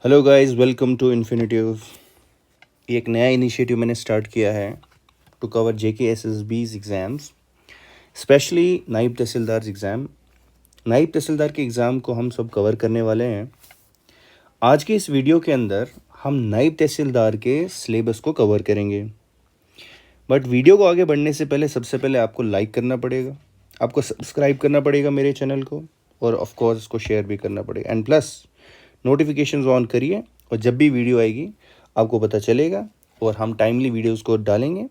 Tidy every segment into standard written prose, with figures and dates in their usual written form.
Hello guys, welcome to infinitive. ये एक नया इनिशिएटिव मैंने स्टार्ट किया है to cover JK SSBs exams, specially नायब तहसीलदार एग्ज़ाम। नायब तहसीलदार के एग्ज़ाम को हम सब कवर करने वाले हैं। आज के इस वीडियो के अंदर हम नायब तहसीलदार के सिलेबस को कवर करेंगे। बट वीडियो को आगे बढ़ने से पहले सबसे पहले आपको लाइक करना पड़ेगा, आपको सब्सक्राइब करना पड़ेगा मेरे चैनल को, और ऑफ कोर्स इसको शेयर भी करना पड़ेगा। एंड प्लस नोटिफिकेशंस ऑन करिए, और जब भी वीडियो आएगी आपको पता चलेगा और हम टाइमली वीडियोस को डालेंगे।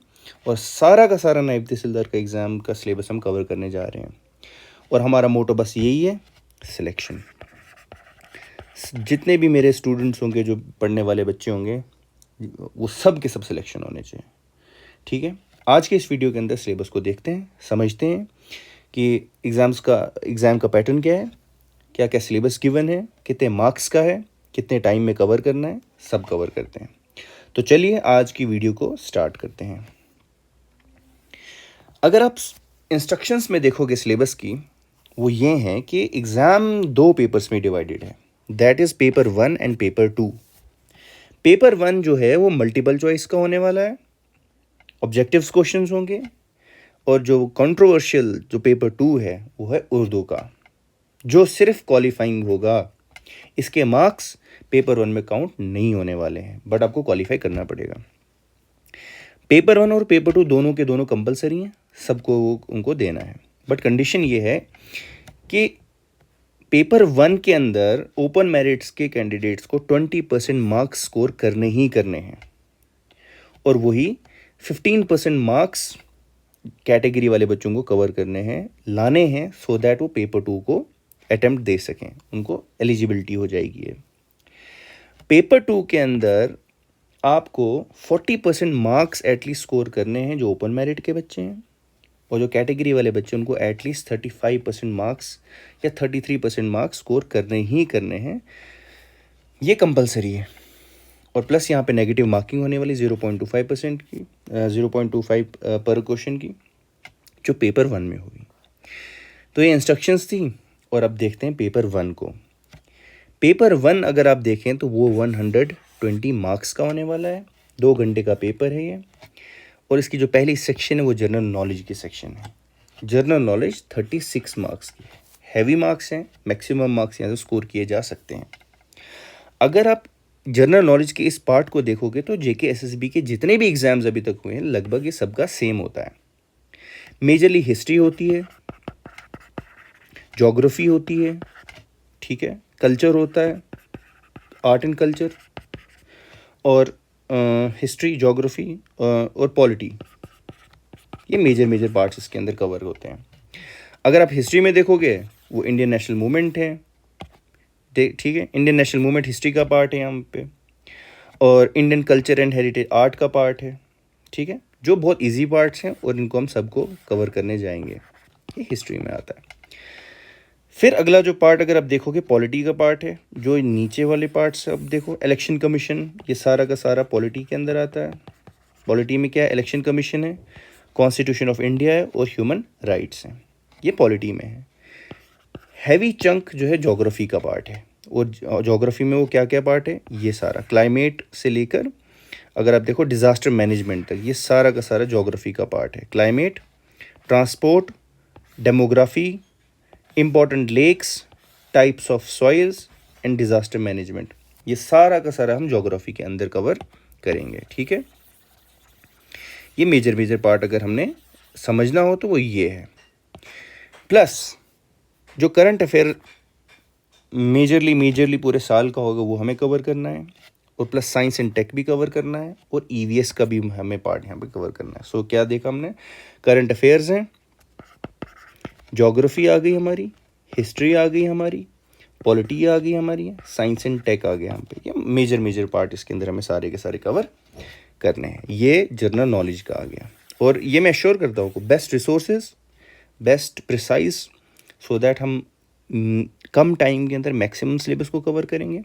और सारा का सारा नायब तहसीलदार का एग्ज़ाम का सिलेबस हम कवर करने जा रहे हैं। और हमारा मोटो बस यही है, सिलेक्शन। जितने भी मेरे स्टूडेंट्स होंगे, जो पढ़ने वाले बच्चे होंगे, वो सब के सब सिलेक्शन होने चाहिए। ठीक है, आज के इस वीडियो के अंदर सिलेबस को देखते हैं, समझते हैं कि एग्ज़ाम का पैटर्न क्या है, क्या क्या सिलेबस गिवन है, कितने मार्क्स का है, कितने टाइम में कवर करना है, सब कवर करते हैं। तो चलिए आज की वीडियो को स्टार्ट करते हैं। अगर आप इंस्ट्रक्शंस में देखोगे सिलेबस की, वो ये हैं कि एग्ज़ाम 2 पेपर्स में डिवाइडेड है, that is paper 1 and paper 2। Paper 1 जो है वो मल्टीपल चॉइस का होने वाला है, ऑब्जेक्टिव्स क्वेश्चंस होंगे, और जो कंट्रोवर्शियल जो पेपर 2 है वो है उर्दू का, जो सिर्फ क्वालिफाइंग होगा। इसके मार्क्स पेपर 1 में काउंट नहीं होने वाले हैं, बट आपको क्वालिफाई करना पड़ेगा। पेपर 1 और पेपर 2 दोनों के दोनों कंपलसरी हैं, सबको उनको देना है। बट कंडीशन ये है कि पेपर 1 के अंदर ओपन मेरिट्स के कैंडिडेट्स को 20% मार्क्स स्कोर करने ही करने हैं, और वही 15% मार्क्स कैटेगरी वाले बच्चों को कवर करने हैं, लाने हैं, सो दैट वो पेपर 2 को अटेम्प्ट दे सकें, उनको एलिजिबिलिटी हो जाएगी है। पेपर 2 के अंदर आपको 40% मार्क्स एटलीस्ट स्कोर करने हैं जो ओपन मेरिट के बच्चे हैं, और जो कैटेगरी वाले बच्चे उनको एटलीस्ट 35% मार्क्स या 33% मार्क्स स्कोर करने ही करने हैं। ये कंपलसरी है। और प्लस यहाँ पे नेगेटिव मार्किंग होने वाली 0.25% की, 0.25 पर क्वेश्चन की, जो पेपर 1 में होगी। तो ये इंस्ट्रक्शंस थी। और अब देखते हैं पेपर 1 को। पेपर 1 अगर आप देखें तो वो 120 मार्क्स का होने वाला है, 2 घंटे का पेपर है ये। और इसकी जो पहली सेक्शन है वो जनरल नॉलेज की सेक्शन है। जनरल नॉलेज 36 मार्क्स की हैवी मार्क्स हैं, मैक्सिमम मार्क्स यहाँ से स्कोर किए जा सकते हैं। अगर आप जनरल नॉलेज के इस पार्ट को देखोगे तो जेके एसएसबी के जितने भी एग्जाम्स अभी तक हुए हैं लगभग ये सबका सेम होता है। मेजरली हिस्ट्री होती है, ज्योग्राफी होती है, ठीक है, कल्चर होता है, आर्ट एंड कल्चर, और हिस्ट्री, ज्योग्राफी और पॉलिटी। ये मेजर पार्ट्स इसके अंदर कवर होते हैं। अगर आप हिस्ट्री में देखोगे वो इंडियन नेशनल मूवमेंट है, ठीक है, इंडियन नेशनल मूवमेंट हिस्ट्री का पार्ट है यहाँ पे, और Indian culture and heritage art का पार्ट है, ठीक है, जो बहुत इजी पार्ट्स हैं और इनको हम सबको कवर करने जाएंगे। ये हिस्ट्री में आता है। फिर अगला जो पार्ट अगर आप देखोगे पॉलिटी का पार्ट है, जो नीचे वाले पार्ट्स अब देखो, इलेक्शन कमीशन, ये सारा का सारा पॉलिटी के अंदर आता है। पॉलिटी में क्या है, इलेक्शन कमीशन है, कॉन्स्टिट्यूशन ऑफ इंडिया है, और ह्यूमन राइट्स हैं, ये पॉलिटी में है। हैवी चंक जो है ज्योग्राफी का पार्ट है, और ज्योग्राफी में वो क्या क्या पार्ट है, ये सारा क्लाइमेट से लेकर अगर आप देखो डिज़ास्टर मैनेजमेंट तक, ये सारा का सारा ज्योग्राफी का पार्ट है। Climate, transport, demography, important lakes, types of soils and disaster management, ये सारा का सारा हम ज्योग्राफी के अंदर कवर करेंगे। ठीक है, ये मेजर पार्ट अगर हमने समझना हो तो वो ये है। प्लस जो करंट अफेयर मेजरली पूरे साल का होगा वो हमें कवर करना है, और प्लस साइंस एंड टेक भी कवर करना है, और ईवीएस का भी हमें पार्ट यहाँ पे कवर करना है। सो क्या देखा हमने, करंट अफेयर्स हैं, ज्योग्राफी आ गई हमारी, हिस्ट्री आ गई हमारी, पॉलिटी आ गई हमारी, साइंस एंड टेक आ गया यहाँ पे। ये मेजर पार्ट इसके अंदर हमें सारे के सारे कवर करने हैं। ये जनरल नॉलेज का आ गया। और ये मैं श्योर करता हूँ best resources, best precise, so that हम कम टाइम के अंदर मैक्सिमम सिलेबस को कवर करेंगे,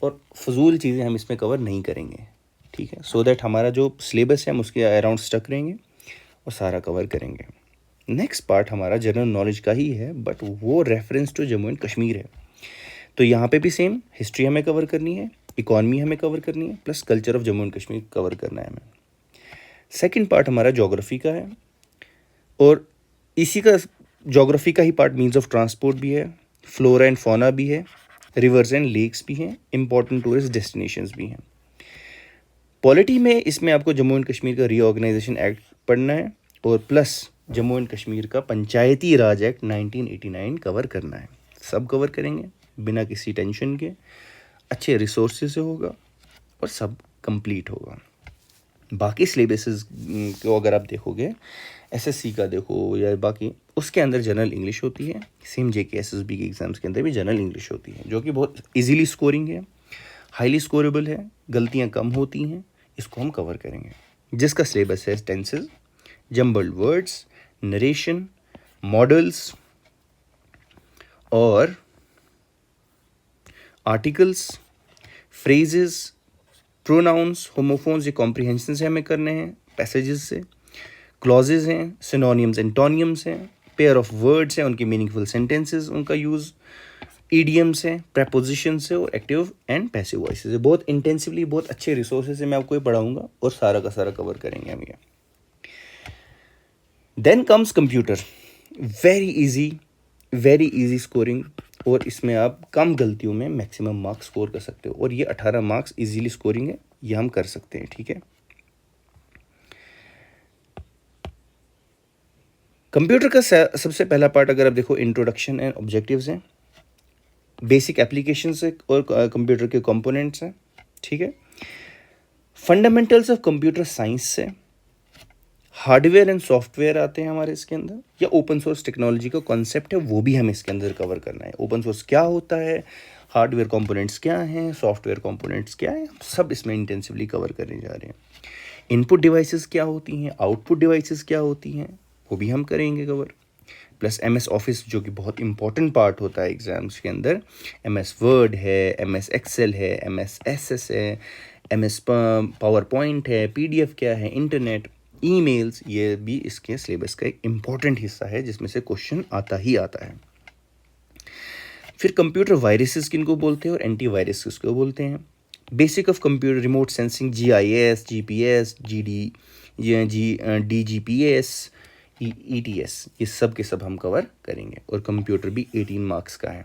और फजूल चीज़ें हम इसमें कवर नहीं करेंगे। ठीक है, सो दैट हमारा जो सिलेबस है हम उसके अराउंड स्टक रहेंगे और सारा कवर करेंगे। नेक्स्ट पार्ट हमारा जनरल नॉलेज का ही है, बट वो reference to Jammu and Kashmir है। तो यहाँ पे भी सेम हिस्ट्री हमें कवर करनी है, इकॉनमी हमें कवर करनी है, plus culture of Jammu and Kashmir cover करना है हमें। सेकंड पार्ट हमारा ज्योग्राफी का है, और इसी का ज्योग्राफी का ही पार्ट मीन्स ऑफ ट्रांसपोर्ट भी है, फ्लोरा एंड फौना भी है, रिवर्स एंड लेक्स भी हैं, इंपॉर्टेंट टूरिस्ट डेस्टिनेशंस भी हैं। पॉलिटी में इसमें आपको जम्मू एंड कश्मीर का रीऑर्गेनाइजेशन एक्ट पढ़ना है, और प्लस जम्मू एंड कश्मीर का पंचायती राज एक्ट 1989 कवर करना है। सब कवर करेंगे बिना किसी टेंशन के, अच्छे रिसोर्सेज से होगा और सब कंप्लीट होगा। बाकी सिलेबसेस को अगर आप देखोगे, एसएससी का देखो या बाकी, उसके अंदर जनरल इंग्लिश होती है। सेम जेके एसएसबी के एग्ज़ाम्स के अंदर भी जनरल इंग्लिश होती है, जो कि बहुत इजीली स्कोरिंग है, हाईली स्कोरेबल है, गलतियां कम होती हैं। इसको हम कवर करेंगे, जिसका सिलेबस है tenses, jumbled words, narration, models और आर्टिकल्स, फ्रेजेस, प्रोनाउंस, होमोफोन्स, ये कॉम्प्रिहेंशन से हमें करने हैं, पैसेजेस से, क्लॉजेज हैं, सिनोनियम्स एंटोनियम्स हैं, पेयर ऑफ वर्ड्स हैं, उनके मीनिंगफुल सेंटेंसेस, उनका यूज़, ईडियम्स हैं, प्रेपोजिशंस है, और एक्टिव एंड पैसिव वॉइसेस है। बहुत इंटेंसिवली, बहुत अच्छे रिसोर्सेज से मैं आपको ये पढ़ाऊंगा और सारा का सारा कवर करेंगे हम ये। Then comes computer, very easy scoring, और इसमें आप कम गलतियों में मैक्सिमम मार्क्स स्कोर कर सकते हो, और ये 18 मार्क्स इजीली स्कोरिंग है, ये हम कर सकते हैं, ठीक है। कंप्यूटर का सबसे पहला पार्ट अगर आप देखो, इंट्रोडक्शन एंड ऑब्जेक्टिव्स हैं, बेसिक एप्लीकेशंस है और कंप्यूटर के कंपोनेंट्स हैं, ठीक है। फंडामेंटल्स ऑफ कंप्यूटर साइंस से हार्डवेयर एंड सॉफ्टवेयर आते हैं हमारे इसके अंदर, या ओपन सोर्स टेक्नोलॉजी का कॉन्सेप्ट है, वो भी हमें इसके अंदर कवर करना है। ओपन सोर्स क्या होता है, हार्डवेयर कंपोनेंट्स क्या हैं, सॉफ्टवेयर कंपोनेंट्स क्या हैं, सब इसमें इंटेंसिवली कवर करने जा रहे हैं। इनपुट डिवाइसेस क्या होती हैं, आउटपुट डिवाइसेस क्या होती हैं, वो भी हम करेंगे कवर। प्लस एमएस ऑफिस, जो कि बहुत इंपॉर्टेंट पार्ट होता है एग्ज़ाम्स के अंदर, एमएस वर्ड है, एमएस एक्सेल है, एमएस एसएस है, एमएस पावर पॉइंट है, पीडीएफ क्या है, इंटरनेट, ईमेल्स, ये भी इसके सिलेबस का एक इम्पॉर्टेंट हिस्सा है, जिसमें से क्वेश्चन आता ही आता है। फिर कंप्यूटर वायरसेस किनको बोलते हैं और एंटीवायरस किसको बोलते हैं। Basic of computer, remote sensing, GIS, GPS, DGPS, ETS, ये सब के सब हम कवर करेंगे। और कंप्यूटर भी 18 मार्क्स का है।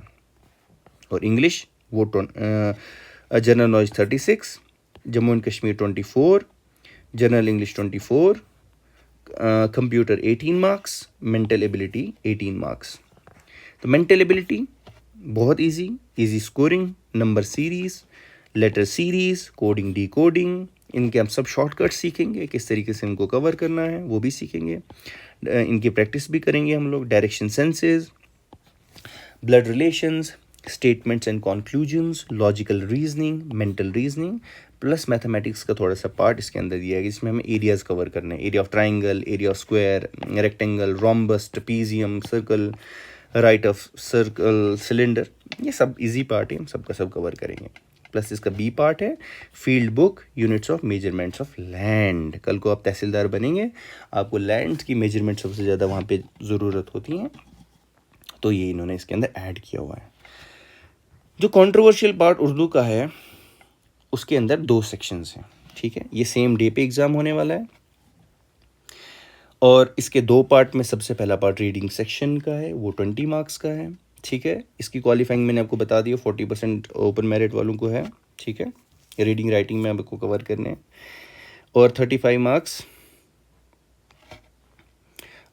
और इंग्लिश वो general knowledge 36, Jammu and Kashmir 24, general English 24, computer 18 marks, mental ability 18 marks. तो मेंटल एबिलिटी बहुत easy scoring, number series, letter series, coding, decoding, इनके हम सब शॉर्टकट सीखेंगे, किस तरीके से इनको कवर करना है वो भी सीखेंगे, इनकी प्रैक्टिस भी करेंगे हम लोग। Direction senses, blood relations, statements and conclusions, logical reasoning, mental reasoning, plus mathematics का थोड़ा सा पार्ट इसके अंदर दिया है, जिसमें हमें एरियाज़ कवर करने हैं, area of triangle, area of square, rectangle, rhombus, trapezium, circle, right of circle, cylinder, ये सब इजी पार्ट है, हम सबका सब कवर करेंगे। प्लस इसका बी पार्ट है field book, units of measurements of land. कल को आप तहसीलदार बनेंगे, आपको लैंड की मेजरमेंट सबसे ज़्यादा वहाँ पे ज़रूरत होती है, तो ये इन्होंने इसके अंदर ऐड किया हुआ है। जो कंट्रोवर्शियल पार्ट उर्दू का है, उसके अंदर 2 सेक्शंस हैं, ठीक है। ये सेम डे पे एग्ज़ाम होने वाला है, और इसके 2 पार्ट में सबसे पहला पार्ट रीडिंग सेक्शन का है, वो 20 मार्क्स का है, ठीक है। इसकी क्वालिफाइंग मैंने आपको बता दिया, 40% ओपन मेरिट वालों को है, ठीक है। रीडिंग राइटिंग में आपको कवर करने हैं, और 35 मार्क्स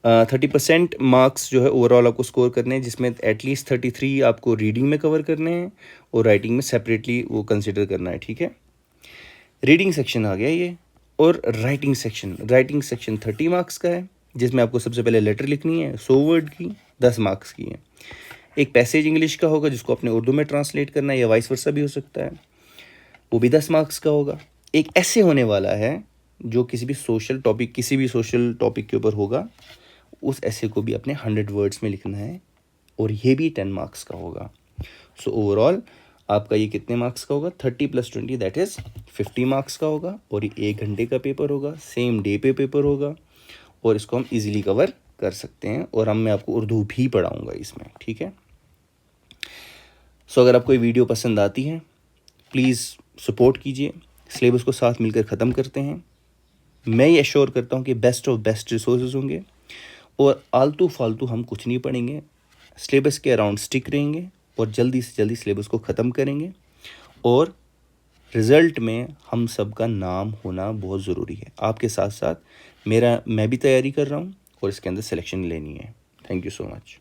30% मार्क्स जो है ओवरऑल आपको स्कोर करने हैं, जिसमें एटलीस्ट 33 आपको रीडिंग में कवर करने हैं और राइटिंग में सेपरेटली वो कंसिडर करना है, ठीक है। रीडिंग सेक्शन आ गया ये। और राइटिंग सेक्शन 30 मार्क्स का है, जिसमें आपको सबसे पहले लेटर लिखनी है 100 वर्ड की, 10 मार्क्स की है। एक पैसेज इंग्लिश का होगा, जिसको अपने उर्दू में ट्रांसलेट करना है, या वाइस वर्सा भी हो सकता है, वो भी 10 मार्क्स का होगा। एक ऐसे होने वाला है जो किसी भी सोशल टॉपिक के ऊपर होगा, उस ऐसे को भी अपने 100 वर्ड्स में लिखना है, और ये भी 10 मार्क्स का होगा। सो ओवरऑल आपका ये कितने मार्क्स का होगा, 30 + 20 दैट इज़ 50 मार्क्स का होगा। और ये 1 घंटे का पेपर होगा, सेम डे पे पेपर होगा, और इसको हम इजीली कवर कर सकते हैं। और मैं आपको उर्दू भी पढ़ाऊँगा इसमें, ठीक है। सो अगर आपको ये वीडियो पसंद आती है, प्लीज़ सपोर्ट कीजिए, सिलेबस को साथ मिलकर ख़त्म करते हैं। मैं ये एश्योर करता हूँ कि बेस्ट ऑफ बेस्ट रिसोर्सेज होंगे और आलतू फालतू हम कुछ नहीं पढ़ेंगे, सिलेबस के अराउंड स्टिक रहेंगे और जल्दी से जल्दी सिलेबस को ख़त्म करेंगे। और रिज़ल्ट में हम सब का नाम होना बहुत ज़रूरी है। आपके साथ साथ मैं भी तैयारी कर रहा हूँ और इसके अंदर सिलेक्शन लेनी है। Thank you so much.